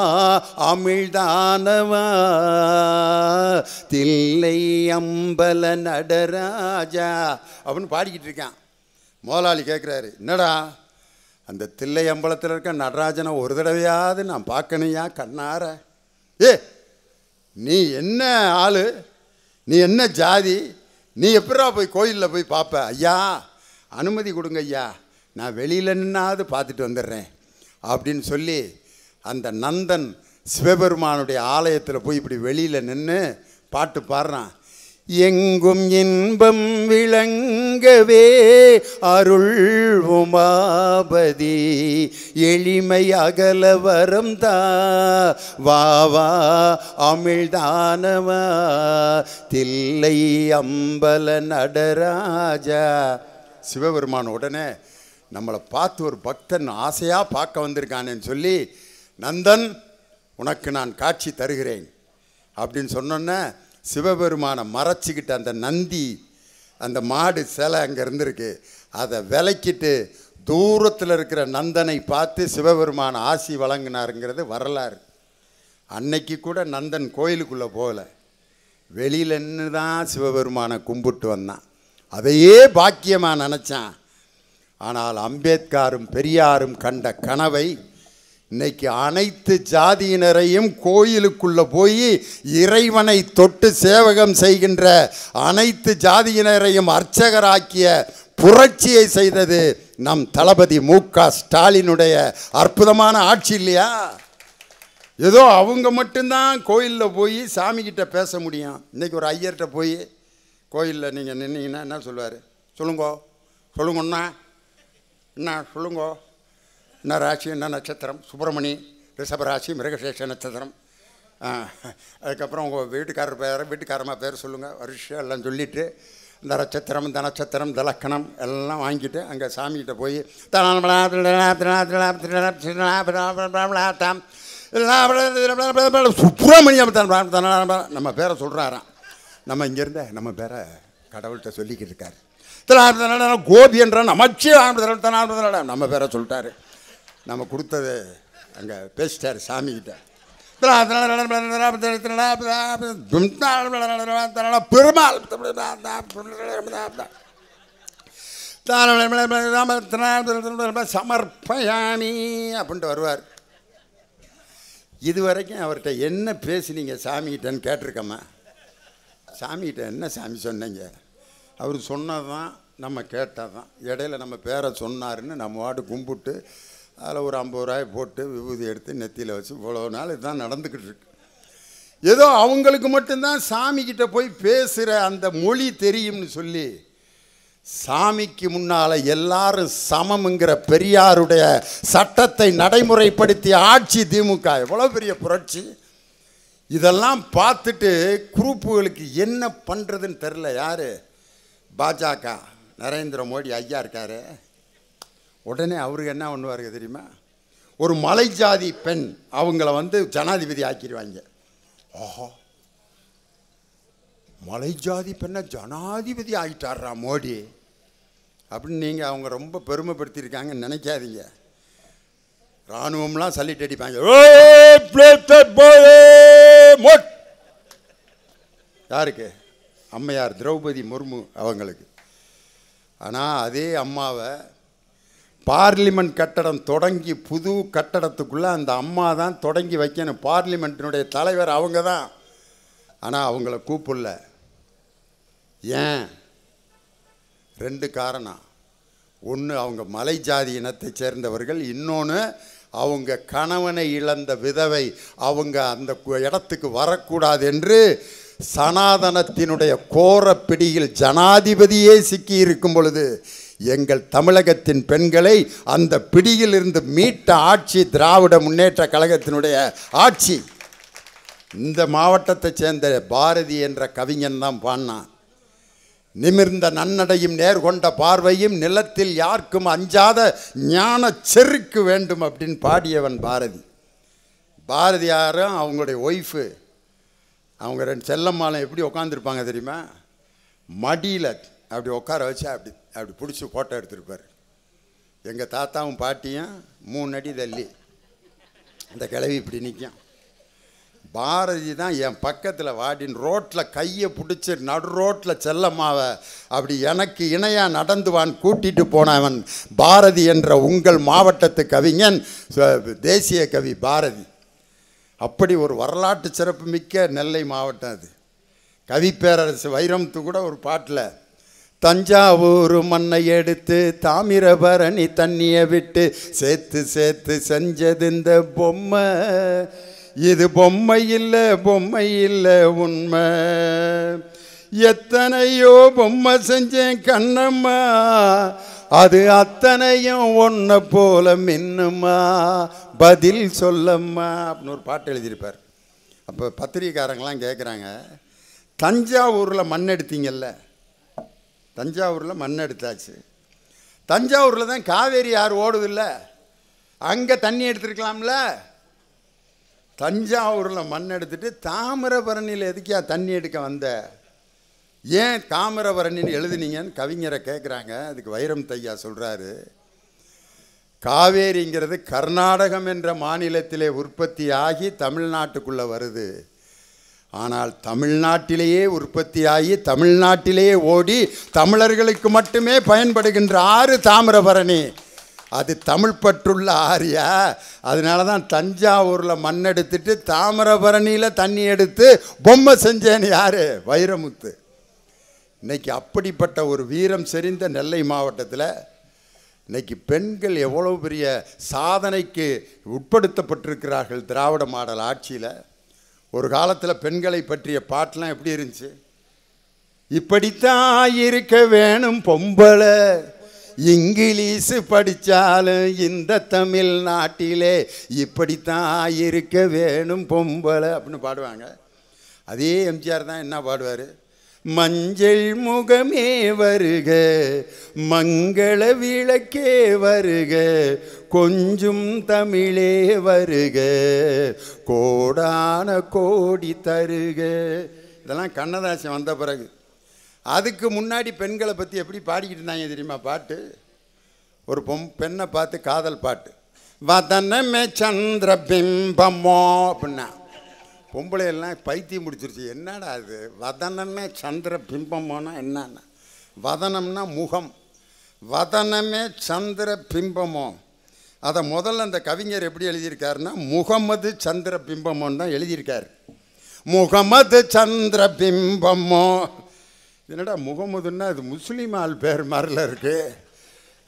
அமிழ்தானவா தில்லை அம்பல நடராஜா அப்படின்னு பாடிக்கிட்டு இருக்கான். முதலாளி கேட்குறாரு, என்னடா அந்த தில்லை அம்பலத்தில் இருக்க நடராஜனை ஒரு தடவையாவது நான் பார்க்கணையா கண்ணார? ஏ, நீ என்ன ஆள், நீ என்ன ஜாதி, நீ எப்படா போய் கோயிலில் போய் பார்ப்ப? ஐயா அனுமதி கொடுங்க ஐயா, நான் வெளியில் நின்னாவது பார்த்துட்டு வந்துடுறேன் அப்படின்னு சொல்லி அந்த நந்தன் சிவபெருமானுடைய ஆலயத்தில் போய் இப்படி வெளியில் நின்று பாட்டு பாடுறான். எங்கும் இன்பம் விளங்கவே அருள் உமாபதி எளிமை அகல வரம் தா வா வா அமிழ்தானவா தில்லை அம்பல நடராஜா. சிவபெருமான் உடனே நம்மளை பார்த்து ஒரு பக்தன் ஆசையாக பார்க்க வந்திருக்கானேன்னு சொல்லி, நந்தன் உனக்கு நான் காட்சி தருகிறேன் அப்படின்னு சொன்னோன்னே சிவபெருமானை மறைச்சிக்கிட்டு அந்த நந்தி, அந்த மாடு சிலை அங்கே இருந்திருக்கு, அதை விலக்கிட்டு தூரத்தில் இருக்கிற நந்தனை பார்த்து சிவபெருமான் ஆசி வழங்கினாருங்கிறது வரலாறு. அன்னைக்கு கூட நந்தன் கோயிலுக்குள்ளே போகலை, வெளியில் நின்று தான் சிவபெருமானை கும்பிட்டு வந்தான். அதையே பாக்கியமாக நினச்சான். ஆனால் அம்பேத்கரும் பெரியாரும் கண்ட கனவை இன்னைக்கு அனைத்து ஜாதியினரையும் கோயிலுக்குள்ளே போய் இறைவனை தொட்டு சேவகம் செய்கின்ற அனைத்து ஜாதியினரையும் அர்ச்சகராக்கிய புரட்சியை செய்தது நம் தளபதி மு.க. ஸ்டாலினுடைய அற்புதமான ஆட்சி இல்லையா? ஏதோ அவங்க மட்டும்தான் கோயிலில் போய் சாமிக்கிட்ட பேச முடியும். இன்றைக்கி ஒரு ஐயர்கிட்ட போய் கோயிலில் நீங்கள் நின்னீங்கன்னா என்ன சொல்லுவார்? சொல்லுங்கோ, சொல்லுங்கண்ணா, என்ன சொல்லுங்கோ, என்ன ராசி, என்ன நட்சத்திரம்? சுப்பிரமணி, ரிஷபராசி, மிருகசேஷ நட்சத்திரம். அதுக்கப்புறம் உங்கள் வீட்டுக்காரர் பேர், வீட்டுக்காரம்மா பேர் சொல்லுங்கள், வருஷம் எல்லாம் சொல்லிவிட்டு இந்த நட்சத்திரம், இந்த நட்சத்திரம், இந்த லக்கணம் எல்லாம் வாங்கிட்டு அங்கே சாமிகிட்ட போய் சுப்பிரமணியம் நம்ம பேரை சொல்கிறாராம். நம்ம இங்கேருந்த நம்ம பேரை கடவுள்கிட்ட சொல்லிக்கிட்டு இருக்காரு. கோபி என்ற நமச்சி நம்ம பேரை சொல்லிட்டாரு. நம்ம கொடுத்தது அங்கே பேசிட்டார் சாமிகிட்ட. பெருமாள் சமர்ப்பயாமி அப்படின்ட்டு வருவார். இதுவரைக்கும் அவர்கிட்ட என்ன பேசினீங்க சாமிகிட்டன்னு கேட்டிருக்கம்மா. சாமிகிட்ட என்ன சாமி சொன்னீங்க? அவர் சொன்னது தான் நம்ம கேட்டால் தான். இடையில நம்ம பேரை சொன்னாருன்னு நம்ம வாட்டு கும்பிட்டு அதில் ஒரு 50 ரூபாய் போட்டு விபூதி எடுத்து நெத்தியில் வச்சு இவ்வளோ நாள் இதுதான் நடந்துக்கிட்டு இருக்கு. ஏதோ அவங்களுக்கு மட்டும்தான் சாமிக்கிட்ட போய் பேசுகிற அந்த மொழி தெரியும்னு சொல்லி சாமிக்கு முன்னால் எல்லாரும் சமம்ங்கிற பெரியாருடைய சட்டத்தை நடைமுறைப்படுத்திய ஆட்சி திமுக. எவ்வளோ பெரிய புரட்சி! இதெல்லாம் பார்த்துட்டு குரூப்புகளுக்கு என்ன பண்ணுறதுன்னு தெரில. யார்? பாஜக நரேந்திர மோடி ஐயா இருக்கார். உடனே அவருக்கு என்ன பண்ணுவாருங்க தெரியுமா? ஒரு மலை ஜாதி பெண் அவங்கள ஜனாதிபதி ஆக்கிடுவாங்க. ஆஹா, மலை ஜாதி பெண்ணை ஜனாதிபதி ஆகிட்டாரா மோடி அப்படின்னு நீங்கள் அவங்க ரொம்ப பெருமைப்படுத்தியிருக்காங்கன்னு நினைக்காதீங்க. இராணுவம்லாம் சல்லிட்டு அடிப்பாங்க. யாருக்கு? அம்மையார் திரௌபதி முர்மு அவங்களுக்கு. ஆனால் அதே அம்மாவை பார்லிமெண்ட் கட்டடம் தொடங்கி புது கட்டடத்துக்குள்ளே அந்த அம்மா தான் தொடங்கி வைக்கணும். பார்லிமெண்ட்டினுடைய தலைவர் அவங்க தான். ஆனால் அவங்கள கூப்பிடல. ஏன்? 2 காரணம். ஒன்று, அவங்க மலை ஜாதி இனத்தை சேர்ந்தவர்கள். இன்னொன்று, அவங்க கணவனை இழந்த விதவை. அவங்க அந்த இடத்துக்கு வரக்கூடாது என்று சனாதனத்தினுடைய கோர பிடியில் ஜனாதிபதியே சிக்கி இருக்கும் பொழுது எங்கள் தமிழகத்தின் பெண்களை அந்த பிடியில் இருந்து மீட்ட ஆட்சி திராவிட முன்னேற்ற கழகத்தினுடைய ஆட்சி. இந்த மாவட்டத்தை சேர்ந்த பாரதி என்ற கவிஞன் தான் பாடினான். நிமிர்ந்த நன்னடையும் நேர்கொண்ட பார்வையும் நிலத்தில் யாருக்கும் அஞ்சாத ஞான செருக்கு வேண்டும் அப்படின்னு பாடியவன் பாரதி. பாரதியாரும் அவங்களுடைய ஒய்ஃபு, அவங்க 2 செல்லம்மாலும் எப்படி உட்காந்துருப்பாங்க தெரியுமா? மடியில் அப்படி உட்கார வச்சு அப்படி பிடிச்சி ஃபோட்டோ எடுத்துருப்பார். எங்கள் தாத்தாவும் பாட்டியும் 3 அடி தள்ளி அந்த கிழவி இப்படி நிற்கும். பாரதி தான் என் பக்கத்தில் வாடின்னு ரோட்டில் கையை பிடிச்சி நடு ரோட்டில் செல்லம்மாவை அப்படி எனக்கு இணையாக நடந்துவான் கூட்டிகிட்டு போனவன் பாரதி என்ற உங்கள் மாவட்டத்து கவிஞன், தேசிய கவி பாரதி. அப்படி ஒரு வரலாற்று சிறப்பு மிக்க நெல்லை மாவட்டம் அது. கவிப்பேரரசு வைரமுத்து கூட ஒரு பாட்டில், தஞ்சாவூர் மண்ணை எடுத்து தாமிரபரணி தண்ணியை விட்டு சேர்த்து சேர்த்து செஞ்சது இந்த பொம்மை, இது பொம்மை இல்லை உண்மை, எத்தனையோ பொம்மை செஞ்சேன் கண்ணம்மா, அது அத்தனையும் ஒன்றை போல மின்னுமா, பதில் சொல்லம்மா அப்படின்னு ஒரு பாட்டு எழுதியிருப்பார். அப்போ பத்திரிகைக்காரங்களாம் கேட்குறாங்க, தஞ்சாவூரில் மண் எடுத்தீங்கல்ல, தஞ்சாவூரில் மண் எடுத்தாச்சு, தஞ்சாவூரில் தான் காவேரி ஆறு ஓடுதில்ல, அங்கே தண்ணி எடுத்துருக்கலாம்ல, தஞ்சாவூரில் மண் எடுத்துட்டு தாமிரபரணியில் எதுக்கியா தண்ணி எடுக்க வந்த, ஏன் தாமிரபரணின்னு எழுதுனீங்கன்னு கவிஞரை கேட்குறாங்க. அதுக்கு வைரமுத்து ஐயா சொல்கிறாரு, காவேரிங்கிறது கர்நாடகம் என்ற மாநிலத்திலே உற்பத்தி ஆகி தமிழ்நாட்டுக்குள்ளே வருது, ஆனால் தமிழ்நாட்டிலேயே உற்பத்தி ஆகி தமிழ்நாட்டிலேயே ஓடி தமிழர்களுக்கு மட்டுமே பயன்படுகின்ற ஆறு தாமிரபரணி, அது தமிழ் பற்றுள்ள ஆறியா, அதனால தான் தஞ்சாவூரில் மண் எடுத்துட்டு தாமிரபரணியில் தண்ணி எடுத்து பொம்மை செஞ்சேன்னு யார்? வைரமுத்து. இன்றைக்கி அப்படிப்பட்ட ஒரு வீரம் செறிந்த நெல்லை மாவட்டத்தில் இன்றைக்கி பெண்கள் எவ்வளோ பெரிய சாதனைக்கு உட்படுத்தப்பட்டிருக்கிறார்கள் திராவிட மாடல் ஆட்சியில். ஒரு காலத்தில் பெண்களை பற்றிய பாட்டெலாம் எப்படி இருந்துச்சு? இப்படித்தான் இருக்க வேணும் பொம்பளை, இங்கிலீஷு படித்தாலும் இந்த தமிழ்நாட்டிலே இப்படித்தான் இருக்க வேணும் பொம்பளை அப்படின்னு பாடுவாங்க. அதே எம்ஜிஆர் தான் என்ன பாடுவார்? மஞ்சள் முகமே வருக, மங்கள விளக்கே வருக, கொஞ்சம் தமிழே வருக, கோடான கோடி தருக. இதெல்லாம் கண்ணதாசன் வந்த பிறகு. அதுக்கு முன்னாடி பெண்களை பற்றி எப்படி பாடிக்கிட்டு இருந்தாங்க தெரியுமா பாட்டு? ஒரு பெண்ணை பார்த்து காதல் பாட்டு, வதனமே சந்திர பிம்பமோ அப்படின்னா பொம்பளையெல்லாம் பைத்தியம் முடிச்சிருச்சு. என்னடா அது வதனமே சந்திர பிம்பமோனா என்னன்னா? வதனம்னா முகம், வதனமே சந்திர பிம்பமோ. அதை முதல்ல அந்த கவிஞர் எப்படி எழுதியிருக்காருன்னா முகமது சந்திர பிம்பமோன்னு தான் எழுதியிருக்காரு. முகமது சந்திர பிம்பமோ. என்னடா முகமதுன்னா அது முஸ்லீம் ஆள் பேர் மாதிரில இருக்குது,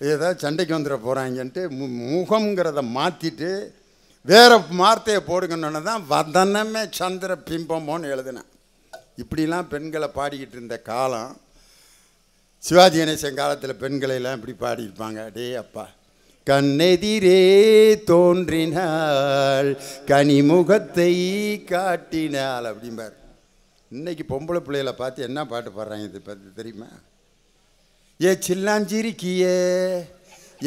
ஏதாவது சண்டைக்கு வந்துட போகிறாங்கன்ட்டு முகம்ங்கிறத மாற்றிட்டு வேறு வார்த்தையை போடுங்கன்னு தான் வதனமே சந்திர பிம்பமோன்னு எழுதினேன். இப்படிலாம் பெண்களை பாடிக்கிட்டு இருந்த காலம். சிவாஜி கணேசன் காலத்தில் பெண்களையெல்லாம் இப்படி பாடியிருப்பாங்க. டே அப்பா, கண்ணெதிரே தோன்றினாள் கனிமுகத்தை காட்டினாள் அப்படிம்பார். இன்றைக்கி பொம்பளை பிள்ளைகளை பார்த்து என்ன பாட்டு பாடுறாங்க இது பற்றி தெரியுமா? ஏ சில்லாஞ்சிரிக்கிய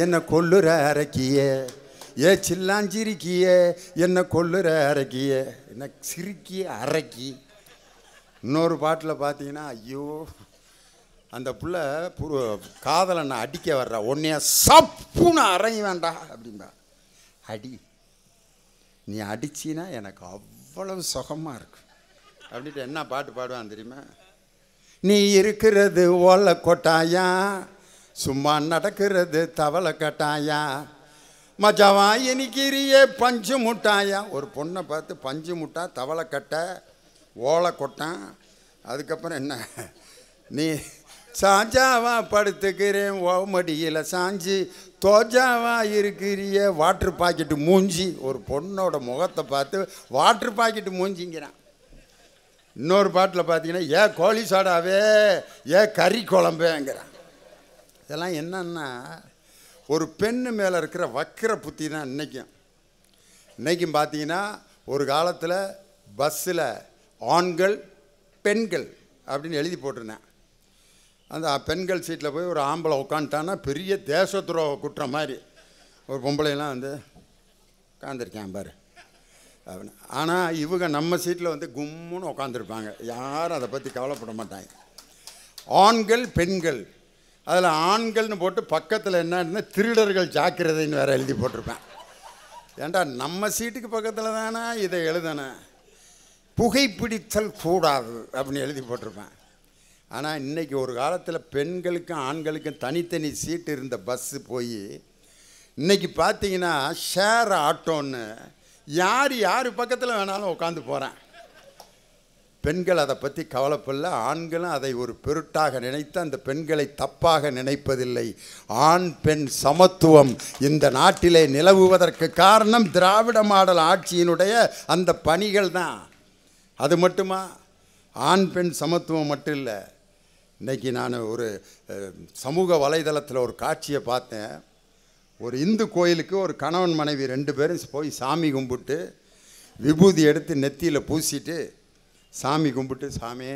என்னை கொல்லுற அரைக்கிய, ஏ சில்லாஞ்சிரிக்கிய என்னை கொல்லுற அரைக்கிய, என்ன சிரிக்கிய அரைக்கி. இன்னொரு பாட்டில் பார்த்தீங்கன்னா, ஐயோ அந்த புள்ள காதலனை அடிக்க வர்றா, உன்னைய சப்புன்னு அரைய வேண்டாம் அப்படின்பா. அடி, நீ அடிச்சின்னா எனக்கு அவ்வளவு சுகமாக இருக்கு அப்படின்ட்டு என்ன பாட்டு பாடுவான் தெரியுமா? நீ இருக்கிறது ஓலை கொட்டாயா, சும்மா நடக்கிறது தவளை கட்டாயா, மஜாவா எனிக்கிறிய பஞ்சு முட்டாயா. ஒரு பொண்ணை பார்த்து பஞ்சு முட்டா, தவளை கட்டை, ஓலை கொட்டான். அதுக்கப்புறம் என்ன, நீ சாஞ்சாவா படுத்துக்கிறேன் ஓமடியில் சாஞ்சி, தோஜாவா இருக்கிறிய வாட்டர் பாக்கெட்டு மூஞ்சி. ஒரு பொண்ணோட முகத்தை பார்த்து வாட்டர் பாக்கெட்டு மூஞ்சிங்கிறான். இன்னொரு பாட்டில் பார்த்தீங்கன்னா, ஏன் கோழி சாடாவே, ஏன் கறி குழம்பேங்கிறான். இதெல்லாம் என்னன்னா ஒரு பெண்ணு மேலே இருக்கிற வக்கிர புத்தி தான் இன்றைக்கும் பார்த்தீங்கன்னா. ஒரு காலத்தில் பஸ்ஸில் ஆண்கள் பெண்கள் அப்படின்னு எழுதி போட்டிருந்தேன். அந்த பெண்கள் சீட்டில் போய் ஒரு ஆம்பளை உட்காந்துட்டான்னா பெரிய தேச துரோக குற்றம் மாதிரி. ஒரு பொம்பளைலாம் வந்து உட்காந்துருக்கேன் பாரு அப்படின்னு. ஆனால் இவங்க நம்ம சீட்டில் வந்து கும்முன்னு உட்காந்துருப்பாங்க, யாரும் அதை பற்றி கவலைப்பட மாட்டாங்க. ஆண்கள் பெண்கள், அதில் ஆண்கள்னு போட்டு பக்கத்தில் என்ன திருடர்கள் ஜாக்கிரதைன்னு வேறு எழுதி போட்டிருப்பேன். ஏண்டா நம்ம சீட்டுக்கு பக்கத்தில் தானே இதை எழுதணும். புகைப்பிடித்தல் கூடாது அப்படின்னு எழுதி போட்டிருப்பேன். ஆனால் இன்றைக்கி ஒரு காலத்தில் பெண்களுக்கும் ஆண்களுக்கும் தனித்தனி சீட்டு இருந்த பஸ்ஸு போய் இன்றைக்கி பார்த்தீங்கன்னா ஷேர் ஆட்டோன்னு யார் பக்கத்தில் வேணாலும் உட்காந்து போகிறேன். பெண்கள் அதை பற்றி கவலைப்படல, ஆண்களும் அதை ஒரு பொருட்டாக நினைத்து அந்த பெண்களை தப்பாக நினைப்பதில்லை. ஆண் பெண் சமத்துவம் இந்த நாட்டிலே நிலவுவதற்கு காரணம் திராவிட மாடல் ஆட்சியினுடைய அந்த பணிகள் தான். அது மட்டுமா, ஆண் பெண் சமத்துவம் மட்டும் இல்லை. இன்றைக்கி நான் ஒரு சமூக வலைதளத்தில் ஒரு காட்சியை பார்த்தேன். ஒரு இந்து கோயிலுக்கு ஒரு கணவன் மனைவி 2 பேரும் போய் சாமி கும்பிட்டு விபூதி எடுத்து நெத்தியில் பூசிட்டு சாமி கும்பிட்டு, சாமி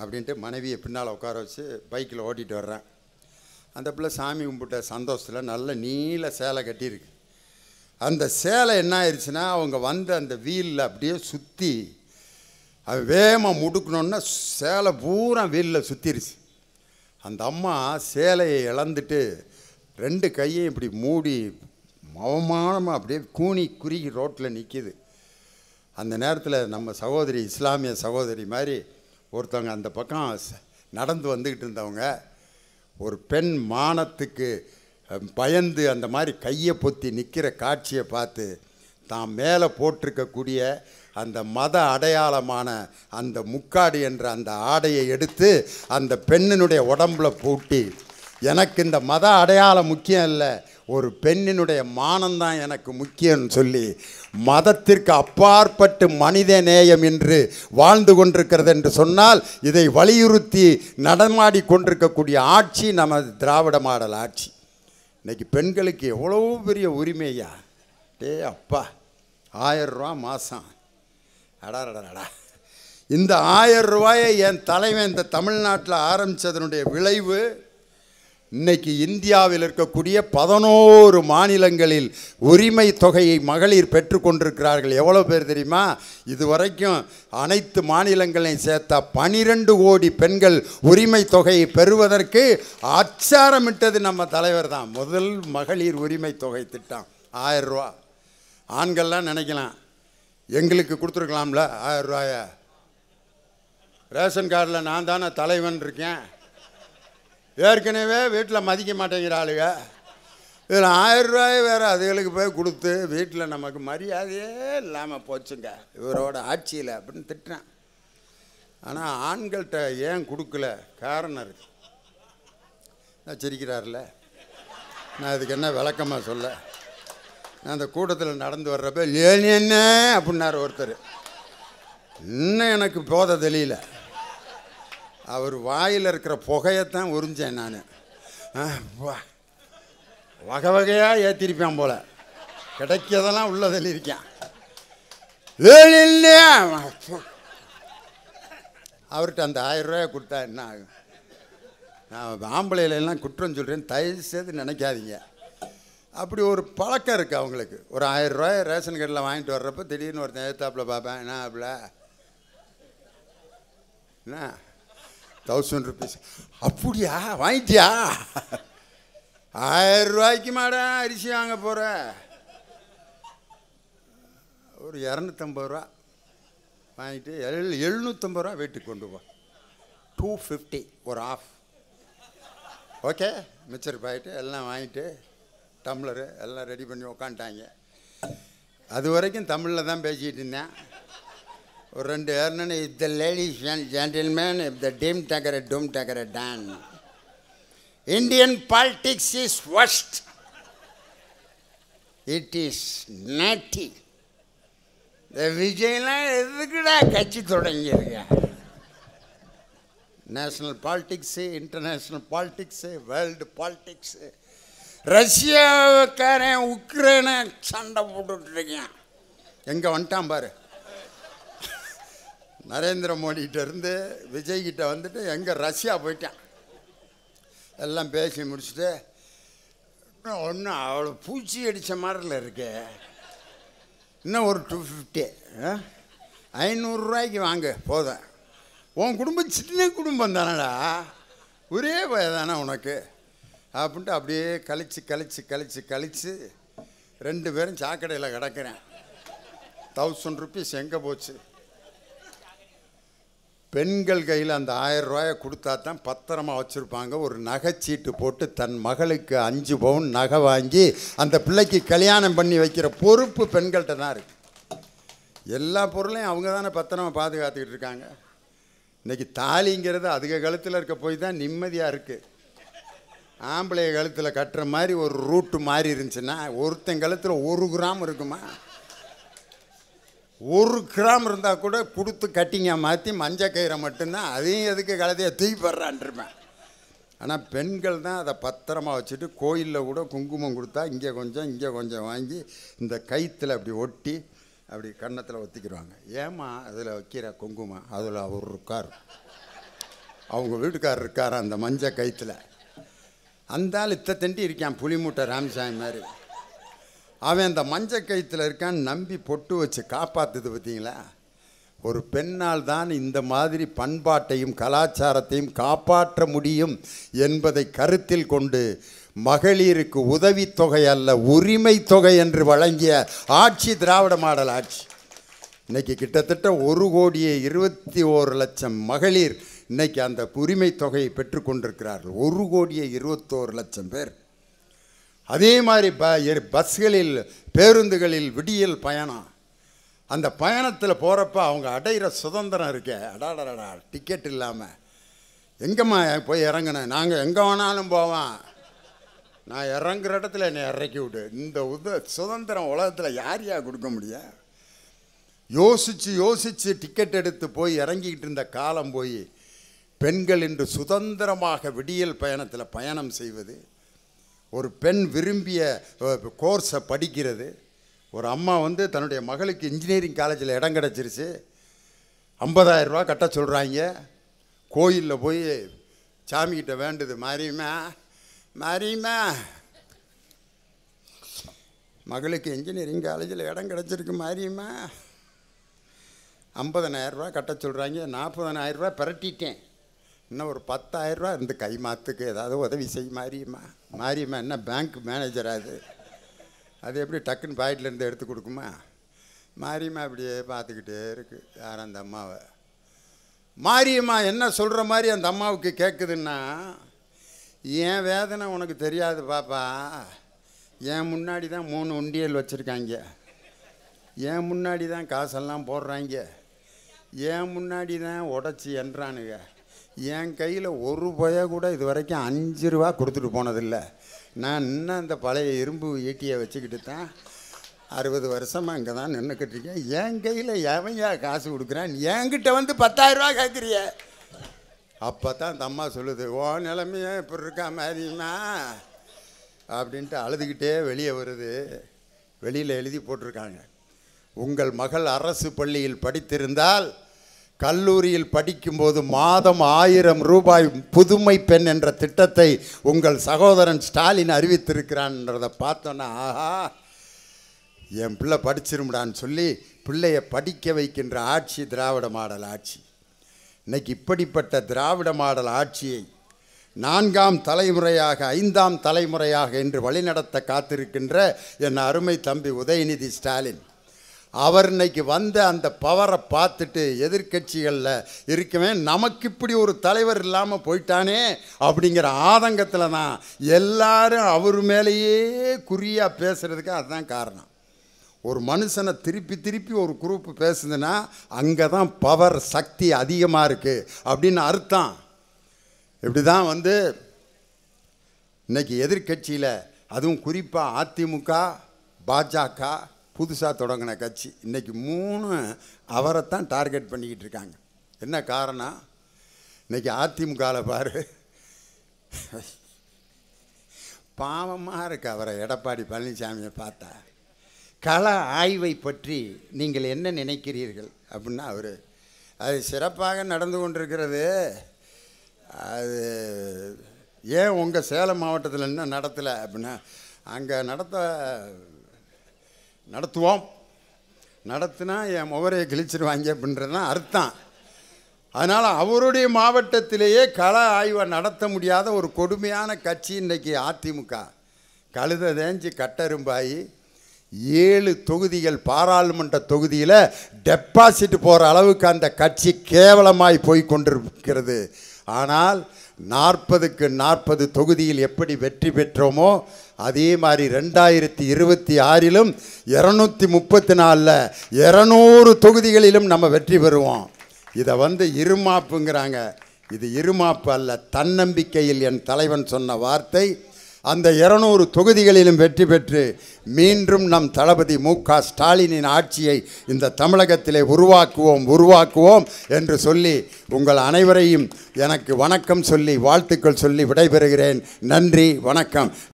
அப்படின்ட்டு மனைவியை பின்னால் உட்கார வச்சு பைக்கில் ஓட்டிகிட்டு வர்றேன். அந்த பிள்ளை சாமி கும்பிட்ட சந்தோஷத்தில் நல்ல நீல சேலை கட்டியிருக்கு. அந்த சேலை என்ன ஆயிடுச்சுன்னா, அவங்க வந்து அந்த வீலில் அப்படியே சுற்றி அது வேகமாக முடுக்கணுன்னா சேலை பூரா வீலில் சுற்றிருச்சு. அந்த அம்மா சேலையை இழந்துட்டு 2 கையையும் இப்படி மூடி அவமானமாக அப்படியே கூனி குறுகி ரோட்டில் நிற்கிது. அந்த நேரத்தில் நம்ம சகோதரி, இஸ்லாமிய சகோதரி மாதிரி ஒருத்தவங்க அந்த பக்கம் நடந்து வந்துக்கிட்டு இருந்தவங்க ஒரு பெண் மானத்துக்கு பயந்து அந்த மாதிரி கையை பொத்தி நிற்கிற காட்சியை பார்த்து தான் மேலே போட்டிருக்கக்கூடிய அந்த மத அடையாளமான அந்த முக்காடு என்ற அந்த ஆடையை எடுத்து அந்த பெண்ணினுடைய உடம்புல பூட்டி, எனக்கு இந்த மத அடையாளம் முக்கியம் இல்லை, ஒரு பெண்ணினுடைய மானம்தான் எனக்கு முக்கியம்னு சொல்லி மதத்திற்கு அப்பாற்பட்டு மனித நேயம் என்று வாழ்ந்து கொண்டிருக்கிறது என்று சொன்னால், இதை வலியுறுத்தி நடமாடி கொண்டிருக்கக்கூடிய ஆட்சி நமது திராவிட மாடல் ஆட்சி. இன்றைக்கி பெண்களுக்கு எவ்வளோ பெரிய உரிமையா! அப்பா 1000 ரூபா மாதம், அடாடா! இந்த 1000 ரூபாயை என் தலைவன் இந்த தமிழ்நாட்டில் ஆரம்பித்ததனுடைய விளைவு இன்னைக்கு இந்தியாவில் இருக்கக்கூடிய 11 மாநிலங்களில் உரிமை தொகையை மகளிர் பெற்றுக்கொண்டிருக்கிறார்கள். எவ்வளோ பேர் தெரியுமா? இதுவரைக்கும் அனைத்து மாநிலங்களையும் சேர்த்தா 12 கோடி பெண்கள் உரிமை தொகையை பெறுவதற்கு அச்சாரமிட்டது நம்ம தலைவர் தான். முதல் மகளிர் உரிமை தொகை திட்டம் 1000 ரூபா. ஆண்கள்லாம் நினைக்கலாம், எங்களுக்கு கொடுத்துருக்கலாம்ல 1000 ரூபாய, ரேஷன் கார்டில் நான் தானே தலைவன் இருக்கேன், ஏற்கனவே வீட்டில் மதிக்க மாட்டேங்கிற ஆளுங்க, இதில் 1000 ரூபாய் வேறு அதுகளுக்கு போய் கொடுத்து வீட்டில் நமக்கு மரியாதையே இல்லாமல் போச்சுங்க இவரோட ஆட்சியில் அப்படின்னு திட்டுறேன். ஆனால் ஆண்கள்கிட்ட ஏன் கொடுக்கல? காரணம் இருக்கு. நான் சிரிக்கிறார்ல, நான் இதுக்கு என்ன விளக்கமாக சொல்ல. நான் அந்த கூட்டத்தில் நடந்து வர்றப்ப என்ன அப்படின்னாரு ஒருத்தர். இன்னும் எனக்கு போதை தெரியல. அவர் வாயில் இருக்கிற புகையத்தான் உறிஞ்சேன் நான். வகை வகையாக ஏற்றிருப்பேன் போல், கிடைக்கிறதெல்லாம் உள்ள தள்ளியிருக்கேன். அவர்கிட்ட அந்த 1000 ரூபாயை கொடுத்தா என்ன ஆகும்? நான் ஆம்பளையிலெல்லாம் குற்றம் சொல்கிறேன்னு தயவு செய்து நினைக்காதீங்க. அப்படி ஒரு பழக்கம் இருக்குது அவங்களுக்கு. ஒரு 1000 ரூபாய் ரேஷன் கடையில் வாங்கிட்டு வர்றப்போ திடீர்னு ஒருத்தன் எழுத்தாப்பில் பார்ப்பேன், என்ன ஆப்பில் என்ன 1000 rupees, அப்படியா வாங்கிட்டியா? 1000 ரூபாய்க்கு மாடா அரிசி வாங்க போகிற? ஒரு 250 ரூபா வாங்கிட்டு 750 ரூபா வீட்டுக்கு கொண்டு போ. 250 ஒரு ஆஃப். ஓகே, மிச்சர் பாயிட்டு எல்லாம் வாங்கிட்டு டம்ளரு எல்லாம் ரெடி பண்ணி உக்காந்துட்டாங்க. அது வரைக்கும் தமிழில் தான் பேசிகிட்டு இருந்தேன். ஒரு 2 ஏர்னு, if the ladies and gentlemen, if the டிம் டக்கர டும் டக்கர டான், Indian politics is worst, it is naughty. இந்த விஜய்லாம் எதுக்குடா கட்சி தொடங்கியிருக்க? National politics, international politics, world politics, ரஷ்யாவுக்காரன் உக்ரைனை சண்டை போட்டுட்ருக்கேன். எங்கே வந்துட்டான் பாரு, நரேந்திர மோடிகிட்டேருந்து விஜய்கிட்ட வந்துட்டு எங்கே ரஷ்யா போயிட்டான். எல்லாம் பேசி முடிச்சுட்டு ஒன்றும் அவ்வளோ பூச்சி அடித்த மாதிரில இருக்கு. இன்னும் ஒரு 250, 500 ரூபாய்க்கு வாங்க போதும். உன் குடும்பம் சின்ன குடும்பம் தானடா, ஒரே பய தானே உனக்கு அப்படின்ட்டு அப்படியே கழித்து 2 பேரும் சாக்கடையில் கிடக்கிறேன். 1000 rupees எங்கே போச்சு? பெண்கள் கையில் அந்த 1000 ரூபாயை கொடுத்தா தான் பத்திரமா வச்சுருப்பாங்க. ஒரு நகைச்சீட்டு போட்டு தன் மகளுக்கு 5 பவுன் நகை வாங்கி அந்த பிள்ளைக்கு கல்யாணம் பண்ணி வைக்கிற பொறுப்பு பெண்கள்கிட்ட தான் இருக்குது. எல்லா பொருளையும் அவங்க தானே பத்திரமா பாதுகாத்துக்கிட்டு இருக்காங்க. இன்றைக்கி தாலிங்கிறது அதுக கழுத்தில் இருக்க போய் தான் நிம்மதியாக இருக்குது. ஆம்பளைய கழுத்தில் கட்டுற மாதிரி ஒரு ரூட்டு மாதிரி இருந்துச்சுன்னா ஒருத்தன் கழுத்தில் 1 கிராம் இருக்குமா? 1 கிராம் இருந்தால் கூட கொடுத்து கட்டிங்க மாற்றி மஞ்சள் கயிறை மட்டும்தான், அதையும் எதுக்கு கழுதையை தூக்கிப்படுறான்ருப்பேன். ஆனால் பெண்கள் தான் அதை பத்திரமா வச்சுட்டு கோயிலில் கூட குங்குமம் கொடுத்தா இங்கே கொஞ்சம் வாங்கி இந்த கயிற்றுல அப்படி ஒட்டி அப்படி கன்னத்தில் ஒத்திக்கிடுவாங்க. ஏமா அதில் வைக்கிற குங்குமம்? அதில் அவர் இருக்கார், அவங்க வீட்டுக்காரர் இருக்கார் அந்த மஞ்சள் கயிற்றுல. அந்த ஆள் தண்டி இருக்கான் புளிமூட்டை ராமசாமி மாதிரி. அவன் அந்த மஞ்சள் கயிற்றுல இருக்கான்னு நம்பி பொட்டு வச்சு காப்பாற்றுது. பார்த்தீங்களா? ஒரு பெண்ணால் தான் இந்த மாதிரி பண்பாட்டையும் கலாச்சாரத்தையும் காப்பாற்ற முடியும் என்பதை கருத்தில் கொண்டு மகளிருக்கு உதவித்தொகை அல்ல உரிமை தொகை என்று வழங்கிய ஆட்சி திராவிட மாடல் ஆட்சி. இன்றைக்கி கிட்டத்தட்ட 1,21,00,000 மகளிர் இன்றைக்கி அந்த உரிமை தொகையை பெற்றுக்கொண்டிருக்கிறார்கள். 1,21,00,000 பேர். அதே மாதிரி பஸ்களில் பேருந்துகளில் விடியல் பயணம். அந்த பயணத்தில் போகிறப்ப அவங்க அடைகிற சுதந்திரம் இருக்கே, அடாடா டிக்கெட் இல்லாமல் எங்கேம்மா போய் இறங்கினேன், நாங்கள் எங்கே வேணாலும் போவோம், நான் இறங்குற இடத்துல என்னை இறக்கி விடு. இந்த சுதந்திரம் உலகத்தில் யாரையா கொடுக்க முடியும்? யோசித்து டிக்கெட் எடுத்து போய் இறங்கிக்கிட்டு இருந்த காலம் போய் பெண்கள் இன்று சுதந்திரமாக விடியல் பயணத்தில் பயணம் செய்வது, ஒரு பெண் விரும்பிய கோர்ஸை படிக்கிறது. ஒரு அம்மா தன்னுடைய மகளுக்கு இன்ஜினியரிங் காலேஜில் இடம் கிடச்சிருச்சு, 50,000 ரூபா கட்ட சொல்கிறாங்க. கோயிலில் போய் சாமிக்கிட்ட வேண்டுது, மாரியம்மா மகளுக்கு இன்ஜினியரிங் காலேஜில் இடம் கிடச்சிருக்கு மாரியம்மா, 50,000 ரூபா கட்ட சொல்கிறாங்க. 40,000 ரூபா பிரட்டிட்டேன், இன்னும் ஒரு 10,000 ரூபா இருந்து கை மாற்றுக்கு ஏதாவது உதவி செய்ய மாரியம்மா. என்ன பேங்க் மேனேஜராக அது எப்படி டக்குன்னு பாக்கெட்லேருந்து எடுத்து கொடுக்குமா? மாரியம்மா அப்படியே பார்த்துக்கிட்டே இருக்குது யார் அந்த அம்மாவை. மாரியம்மா என்ன சொல்கிற மாதிரி அந்த அம்மாவுக்கு கேட்குதுன்னா, என் வேதனை உனக்கு தெரியாது பாப்பா, என் முன்னாடி தான் 3 உண்டியல் வச்சுருக்காங்க, என் முன்னாடி தான் காசெல்லாம் போடுறாங்க, என் முன்னாடி தான் உடச்சி என்றானுங்க, என் கையில் 1 பய கூட இது வரைக்கும் 5 ரூபா கொடுத்துட்டு போனதில்லை, நான் இன்னும் அந்த பழைய இரும்பு ஈட்டியை வச்சுக்கிட்டு தான் 60 வருஷமாக இங்கே தான் நின்றுக்கிட்டு இருக்கேன், என் கையில் எவையா காசு கொடுக்குறான், என்கிட்ட 10,000 ரூபா கேட்குறிய. அப்போ தான் அந்த அம்மா சொல்லுது, ஓ நிலைமையே இப்படி இருக்கா மாதிரிமா அப்படின்ட்டு அழுதுகிட்டே வெளியே வருது. வெளியில் எழுதி போட்டிருக்காங்க, உங்கள் மகள் அரசு பள்ளியில் படித்திருந்தால் கல்லூரியில் படிக்கும்போது மாதம் 1000 ரூபாய் புதுமை பெண் என்ற திட்டத்தை உங்கள் சகோதரன் ஸ்டாலின் அறிவித்திருக்கிறான்றதை பார்த்தோன்னா, ஆஹா என் பிள்ளை படிச்சிருமுடான்னு சொல்லி பிள்ளையை படிக்க வைக்கின்ற ஆட்சி திராவிட மாடல் ஆட்சி. இன்னைக்கு இப்படிப்பட்ட திராவிட மாடல் ஆட்சியை 4ஆம் தலைமுறையாக 5ஆம் தலைமுறையாக என்று வழிநடத்த காத்திருக்கின்ற என் அருமை தம்பி உதயநிதி ஸ்டாலின் அவர் இன்னைக்கு அந்த பவரை பார்த்துட்டு எதிர்கட்சிகளில் இருக்கவே நமக்கு இப்படி ஒரு தலைவர் இல்லாமல் போயிட்டானே அப்படிங்கிற ஆதங்கத்தில் தான் எல்லாரும் அவர் மேலேயே குறியாக பேசுகிறதுக்கு அதுதான் காரணம். ஒரு மனுஷனை திருப்பி ஒரு குரூப் பேசுதுன்னா அங்கே தான் பவர் சக்தி அதிகமாக இருக்குது அப்படின்னு அர்த்தம். இப்படி தான் இன்னைக்கு எதிர்கட்சியில் அதுவும் குறிப்பாக அதிமுக பாஜக புதுசாக தொடங்கின கட்சி இன்றைக்கி 3 அவரைத்தான் டார்கெட் பண்ணிக்கிட்டு இருக்காங்க. என்ன காரணம்? இன்றைக்கி அதிமுகவில் பாரு பாவமாக இருக்குது அவரை எடப்பாடி பழனிசாமியை பார்த்தா. கள ஆய்வை பற்றி நீங்கள் என்ன நினைக்கிறீர்கள் அப்படின்னா அவர் அது சிறப்பாக நடந்து கொண்டிருக்கிறது, அது ஏன் உங்கள் சேலம் மாவட்டத்தில் என்ன நடத்தலை அப்படின்னா அங்கே நடத்துவோம், நடத்தினா என் முகரையை கிழிச்சிருவாங்க அப்படின்றது தான் அர்த்தம். அதனால் அவருடைய மாவட்டத்திலேயே கள ஆய்வை நடத்த முடியாத ஒரு கொடுமையான கட்சி இன்றைக்கி அதிமுக. கழுதை தேஞ்சி கட்டரும்பாயி 7 தொகுதிகள் பாராளுமன்ற தொகுதியில் டெபாசிட் போகிற அளவுக்கு அந்த கட்சி கேவலமாய் போய் கொண்டிருக்கிறது. ஆனால் 40க்கு 40 தொகுதியில் எப்படி வெற்றி பெற்றோமோ அதே மாதிரி 2026லும் 234ல் 200 தொகுதிகளிலும் நம்ம வெற்றி பெறுவோம். இதை இருமாப்புங்கிறாங்க. இது இருமாப்பு அல்ல, தன்னம்பிக்கையில் என் தலைவன் சொன்ன வார்த்தை. அந்த 200 தொகுதிகளிலும் வெற்றி பெற்று மீண்டும் நம் தளபதி மு.க. ஸ்டாலினின் ஆட்சியை இந்த தமிழகத்திலே உருவாக்குவோம் என்று சொல்லி உங்கள் அனைவரையும் எனக்கு வணக்கம் சொல்லி வாழ்த்துக்கள் சொல்லி விடைபெறுகிறேன். நன்றி, வணக்கம்.